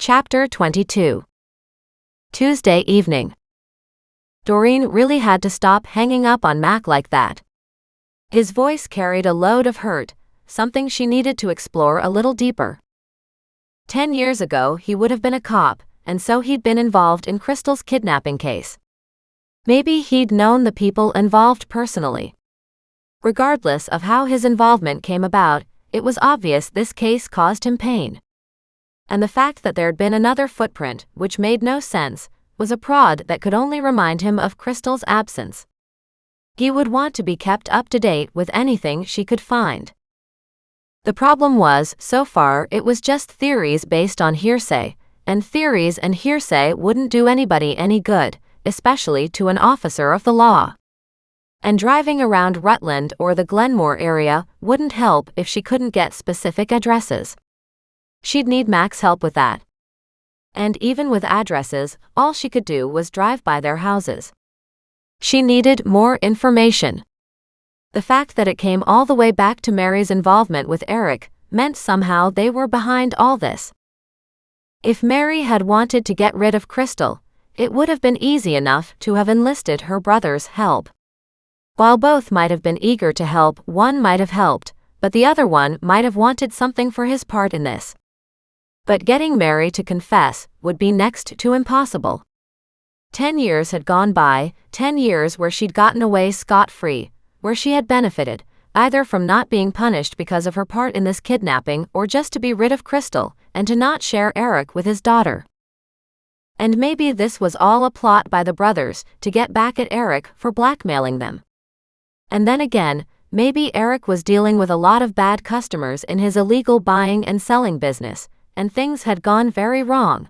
Chapter 22. Tuesday evening. Doreen really had to stop hanging up on Mac like that. His voice carried a load of hurt, something she needed to explore a little deeper. 10 years ago he would have been a cop, and so he'd been involved in Crystal's kidnapping case. Maybe he'd known the people involved personally. Regardless of how his involvement came about, it was obvious this case caused him pain. And the fact that there'd been another footprint, which made no sense, was a prod that could only remind him of Crystal's absence. He would want to be kept up to date with anything she could find. The problem was, so far it was just theories based on hearsay, and theories and hearsay wouldn't do anybody any good, especially to an officer of the law. And driving around Rutland or the Glenmore area wouldn't help if she couldn't get specific addresses. She'd need Mac's help with that. And even with addresses, all she could do was drive by their houses. She needed more information. The fact that it came all the way back to Mary's involvement with Eric meant somehow they were behind all this. If Mary had wanted to get rid of Crystal, it would have been easy enough to have enlisted her brother's help. While both might have been eager to help, one might have helped, but the other one might have wanted something for his part in this. But getting Mary to confess would be next to impossible. 10 years had gone by, 10 years where she'd gotten away scot-free, where she had benefited, either from not being punished because of her part in this kidnapping or just to be rid of Crystal, and to not share Eric with his daughter. And maybe this was all a plot by the brothers to get back at Eric for blackmailing them. And then again, maybe Eric was dealing with a lot of bad customers in his illegal buying and selling business, and things had gone very wrong.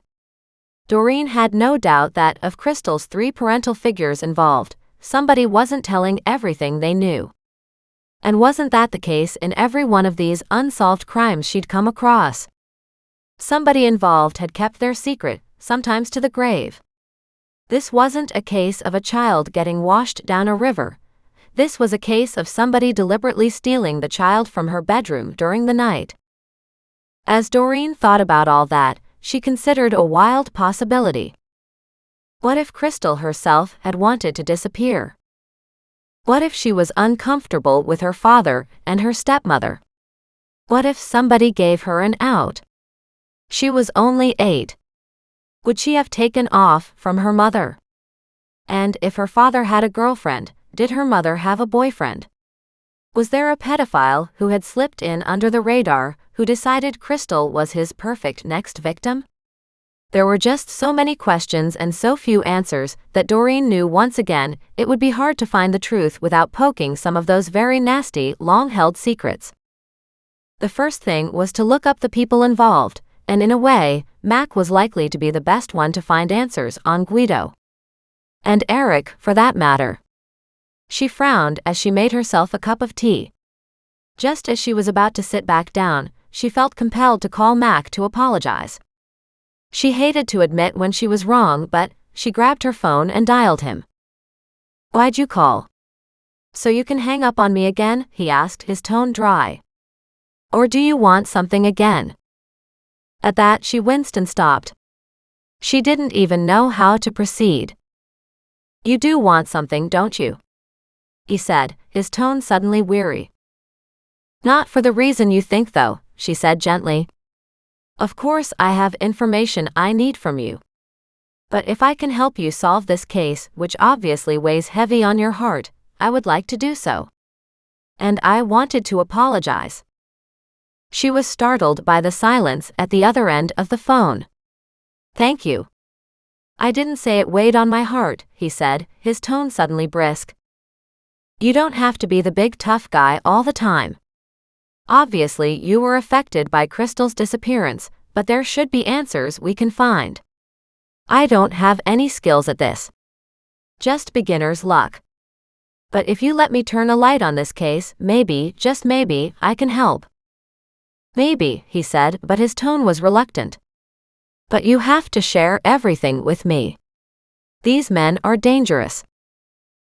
Doreen had no doubt that, of Crystal's 3 parental figures involved, somebody wasn't telling everything they knew. And wasn't that the case in every one of these unsolved crimes she'd come across? Somebody involved had kept their secret, sometimes to the grave. This wasn't a case of a child getting washed down a river. This was a case of somebody deliberately stealing the child from her bedroom during the night. As Doreen thought about all that, she considered a wild possibility. What if Crystal herself had wanted to disappear? What if she was uncomfortable with her father and her stepmother? What if somebody gave her an out? She was only 8. Would she have taken off from her mother? And if her father had a girlfriend, did her mother have a boyfriend? Was there a pedophile who had slipped in under the radar, who decided Crystal was his perfect next victim? There were just so many questions and so few answers that Doreen knew once again it would be hard to find the truth without poking some of those very nasty, long-held secrets. The first thing was to look up the people involved, and in a way, Mac was likely to be the best one to find answers on Guido. And Eric, for that matter. She frowned as she made herself a cup of tea. Just as she was about to sit back down, she felt compelled to call Mac to apologize. She hated to admit when she was wrong, but she grabbed her phone and dialed him. "Why'd you call?" "So you can hang up on me again?" he asked, his tone dry. "Or do you want something again?" At that she winced and stopped. She didn't even know how to proceed. "You do want something, don't you?" he said, his tone suddenly weary. "Not for the reason you think though," she said gently. "Of course I have information I need from you. But if I can help you solve this case, which obviously weighs heavy on your heart, I would like to do so. And I wanted to apologize." She was startled by the silence at the other end of the phone. "Thank you." "I didn't say it weighed on my heart," he said, his tone suddenly brisk. "You don't have to be the big tough guy all the time. Obviously you were affected by Crystal's disappearance, but there should be answers we can find. I don't have any skills at this. Just beginner's luck. But if you let me turn a light on this case, maybe, just maybe, I can help." "Maybe," he said, but his tone was reluctant. "But you have to share everything with me. These men are dangerous.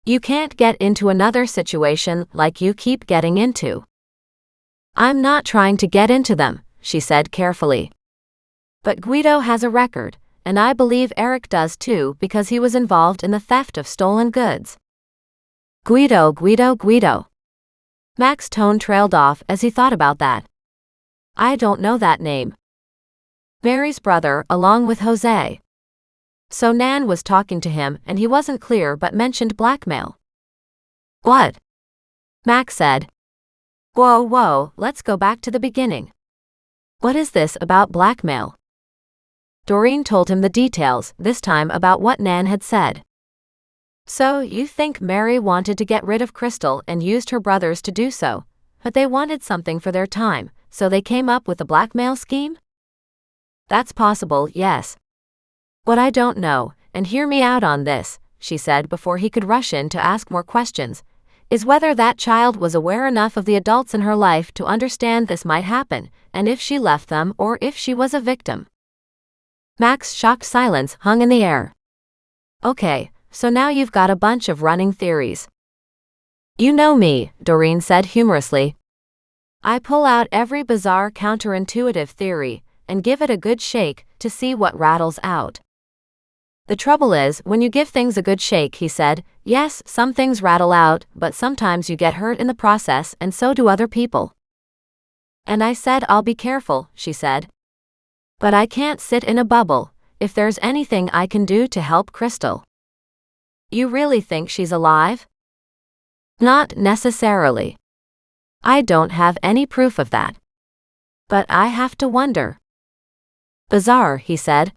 You can't get into another situation like you keep getting into." "I'm not trying to get into them," she said carefully. But Guido has a record, and I believe Eric does too because he was involved in the theft of stolen goods. Guido, Guido, Guido. Mac's tone trailed off as he thought about that. I don't know that name. Mary's brother, along with Jose. So Nan was talking to him and he wasn't clear but mentioned blackmail. What? Mac said. Whoa, let's go back to the beginning. What is this about blackmail? Doreen told him the details, this time about what Nan had said. So you think Mary wanted to get rid of Crystal and used her brothers to do so, but they wanted something for their time, so they came up with a blackmail scheme? That's possible, yes. What I don't know, and hear me out on this, she said before he could rush in to ask more questions, is whether that child was aware enough of the adults in her life to understand this might happen, and if she left them or if she was a victim. Mac's shocked silence hung in the air. Okay, so now you've got a bunch of running theories. You know me, Doreen said humorously. I pull out every bizarre counterintuitive theory and give it a good shake to see what rattles out. The trouble is, when you give things a good shake, he said, yes, some things rattle out, but sometimes you get hurt in the process and so do other people. And I said I'll be careful, she said. But I can't sit in a bubble, if there's anything I can do to help Crystal. You really think she's alive? Not necessarily. I don't have any proof of that. But I have to wonder. Bizarre, he said.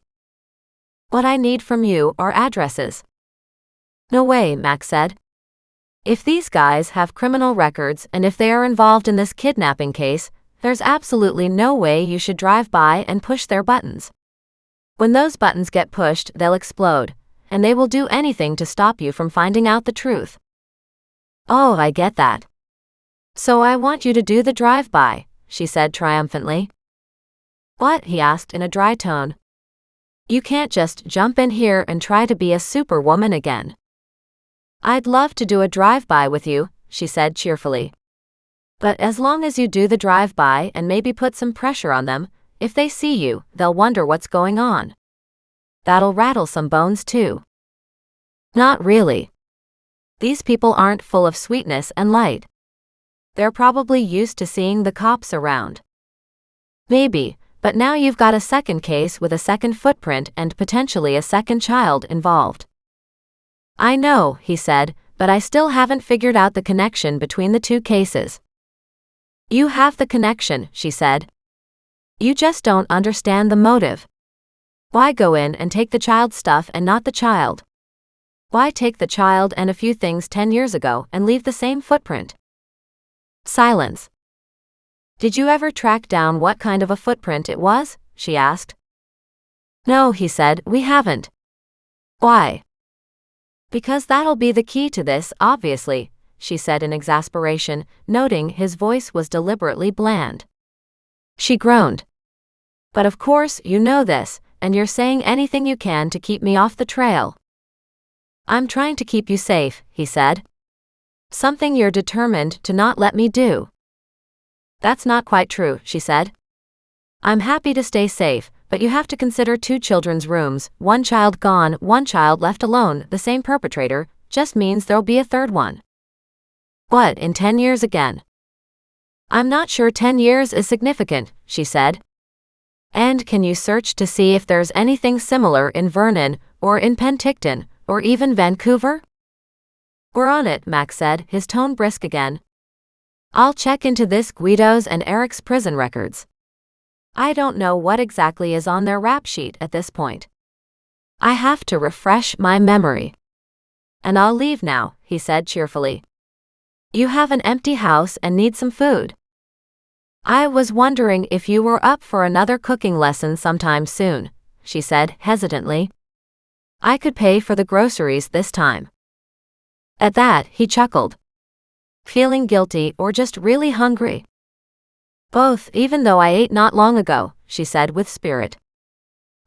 What I need from you are addresses. No way, Mac said. If these guys have criminal records and if they are involved in this kidnapping case, there's absolutely no way you should drive by and push their buttons. When those buttons get pushed, they'll explode, and they will do anything to stop you from finding out the truth. Oh, I get that. So I want you to do the drive-by, she said triumphantly. What? He asked in a dry tone. You can't just jump in here and try to be a superwoman again. I'd love to do a drive-by with you, she said cheerfully. But as long as you do the drive-by and maybe put some pressure on them, if they see you, they'll wonder what's going on. That'll rattle some bones too. Not really. These people aren't full of sweetness and light. They're probably used to seeing the cops around. Maybe, but now you've got a second case with a second footprint and potentially a second child involved. I know, he said, but I still haven't figured out the connection between the two cases. You have the connection, she said. You just don't understand the motive. Why go in and take the child's stuff and not the child? Why take the child and a few things 10 years ago and leave the same footprint? Silence. Did you ever track down what kind of a footprint it was? She asked. No, he said, we haven't. Why? Because that'll be the key to this, obviously, she said in exasperation, noting his voice was deliberately bland. She groaned. But of course you know this, and you're saying anything you can to keep me off the trail. I'm trying to keep you safe, he said. Something you're determined to not let me do. That's not quite true, she said. I'm happy to stay safe, but you have to consider 2 children's rooms, 1 child gone, 1 child left alone, the same perpetrator, just means there'll be a third one. What, in 10 years again? I'm not sure 10 years is significant, she said. And can you search to see if there's anything similar in Vernon, or in Penticton, or even Vancouver? We're on it, Mac said, his tone brisk again. I'll check into this Guido's and Eric's prison records. I don't know what exactly is on their rap sheet at this point. I have to refresh my memory. And I'll leave now, he said cheerfully. You have an empty house and need some food. I was wondering if you were up for another cooking lesson sometime soon, she said hesitantly. I could pay for the groceries this time. At that, he chuckled. Feeling guilty or just really hungry? Both, even though I ate not long ago, she said with spirit.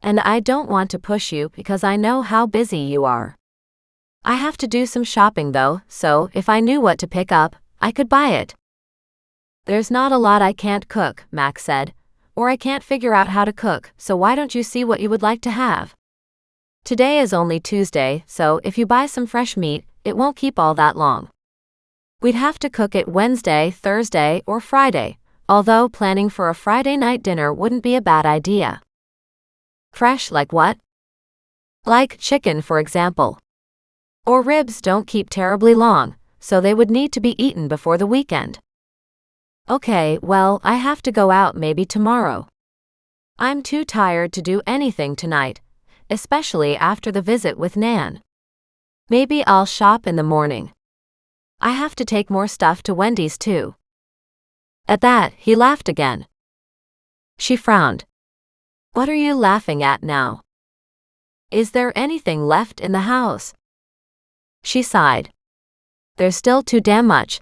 And I don't want to push you because I know how busy you are. I have to do some shopping though, so if I knew what to pick up, I could buy it. There's not a lot I can't cook, Mac said, or I can't figure out how to cook, so why don't you see what you would like to have? Today is only Tuesday, so if you buy some fresh meat, it won't keep all that long. We'd have to cook it Wednesday, Thursday, or Friday, although planning for a Friday night dinner wouldn't be a bad idea. Fresh like what? Like chicken, for example. Or ribs don't keep terribly long, so they would need to be eaten before the weekend. Okay, well, I have to go out maybe tomorrow. I'm too tired to do anything tonight, especially after the visit with Nan. Maybe I'll shop in the morning. I have to take more stuff to Wendy's too. At that, he laughed again. She frowned. What are you laughing at now? Is there anything left in the house? She sighed. There's still too damn much.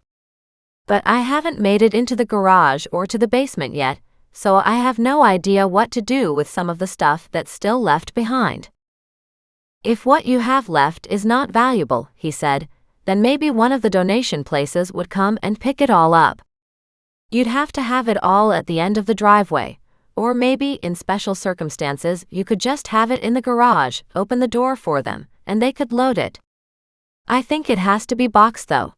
But I haven't made it into the garage or to the basement yet, so I have no idea what to do with some of the stuff that's still left behind. If what you have left is not valuable, he said, then maybe one of the donation places would come and pick it all up. You'd have to have it all at the end of the driveway, or maybe in special circumstances you could just have it in the garage, open the door for them, and they could load it. I think it has to be boxed though.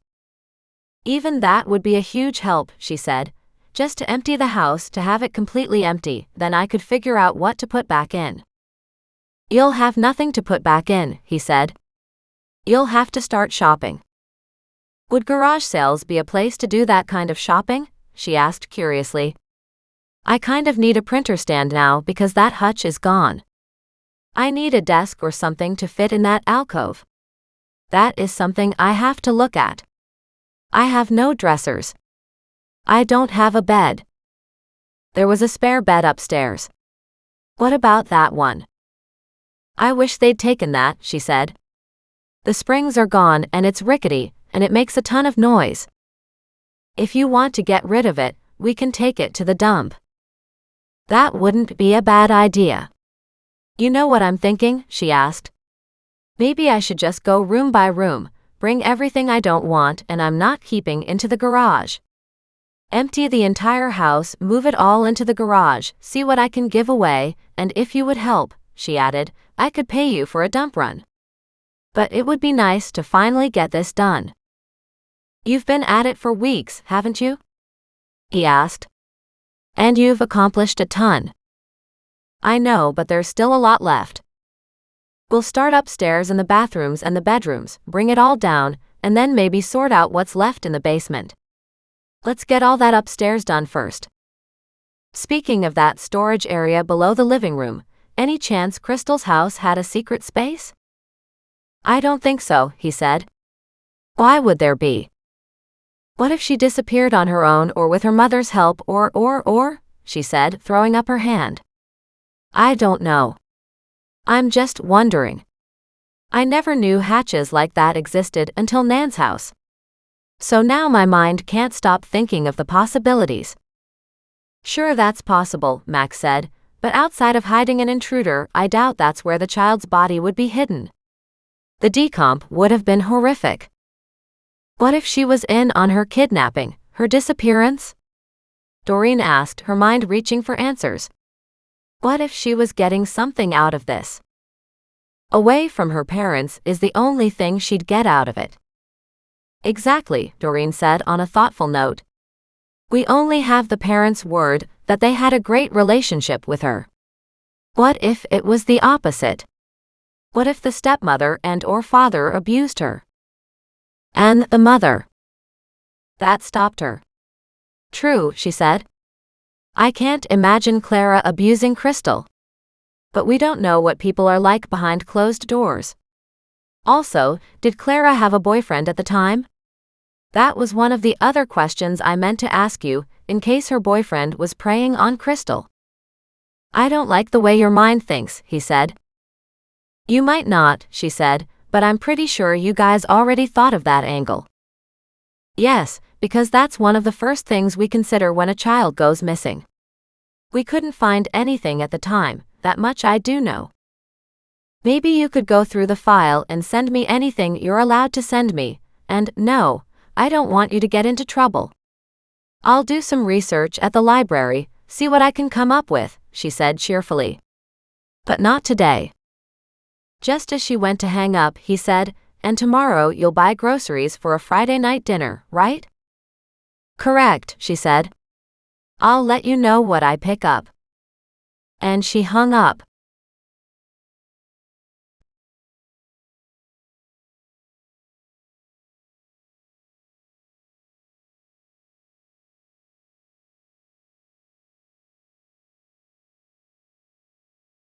Even that would be a huge help, she said, just to empty the house, to have it completely empty, then I could figure out what to put back in. You'll have nothing to put back in, he said. You'll have to start shopping. Would garage sales be a place to do that kind of shopping? She asked curiously. I kind of need a printer stand now because that hutch is gone. I need a desk or something to fit in that alcove. That is something I have to look at. I have no dressers. I don't have a bed. There was a spare bed upstairs. What about that one? I wish they'd taken that, she said. The springs are gone and it's rickety, and it makes a ton of noise. If you want to get rid of it, we can take it to the dump. That wouldn't be a bad idea. You know what I'm thinking? She asked. Maybe I should just go room by room, bring everything I don't want and I'm not keeping into the garage. Empty the entire house, move it all into the garage, see what I can give away, and if you would help, she added, I could pay you for a dump run. But it would be nice to finally get this done. You've been at it for weeks, haven't you? He asked. And you've accomplished a ton. I know, but there's still a lot left. We'll start upstairs in the bathrooms and the bedrooms, bring it all down, and then maybe sort out what's left in the basement. Let's get all that upstairs done first. Speaking of that storage area below the living room, any chance Crystal's house had a secret space? I don't think so, he said. Why would there be? What if she disappeared on her own or with her mother's help or, she said, throwing up her hand. I don't know. I'm just wondering. I never knew hatches like that existed until Nan's house. So now my mind can't stop thinking of the possibilities. Sure, that's possible, Max said, but outside of hiding an intruder, I doubt that's where the child's body would be hidden. The decomp would have been horrific. What if she was in on her kidnapping, her disappearance? Doreen asked, her mind reaching for answers. What if she was getting something out of this? Away from her parents is the only thing she'd get out of it. Exactly, Doreen said on a thoughtful note. We only have the parents' word that they had a great relationship with her. What if it was the opposite? What if the stepmother and/or father abused her? And the mother. That stopped her. True, she said. I can't imagine Clara abusing Crystal. But we don't know what people are like behind closed doors. Also, did Clara have a boyfriend at the time? That was one of the other questions I meant to ask you, in case her boyfriend was preying on Crystal. I don't like the way your mind thinks, he said. You might not, she said, but I'm pretty sure you guys already thought of that angle. Yes, because that's one of the first things we consider when a child goes missing. We couldn't find anything at the time, that much I do know. Maybe you could go through the file and send me anything you're allowed to send me, and no, I don't want you to get into trouble. I'll do some research at the library, see what I can come up with, she said cheerfully. But not today. Just as she went to hang up, he said, and tomorrow you'll buy groceries for a Friday night dinner, right? Correct, she said. I'll let you know what I pick up. And she hung up.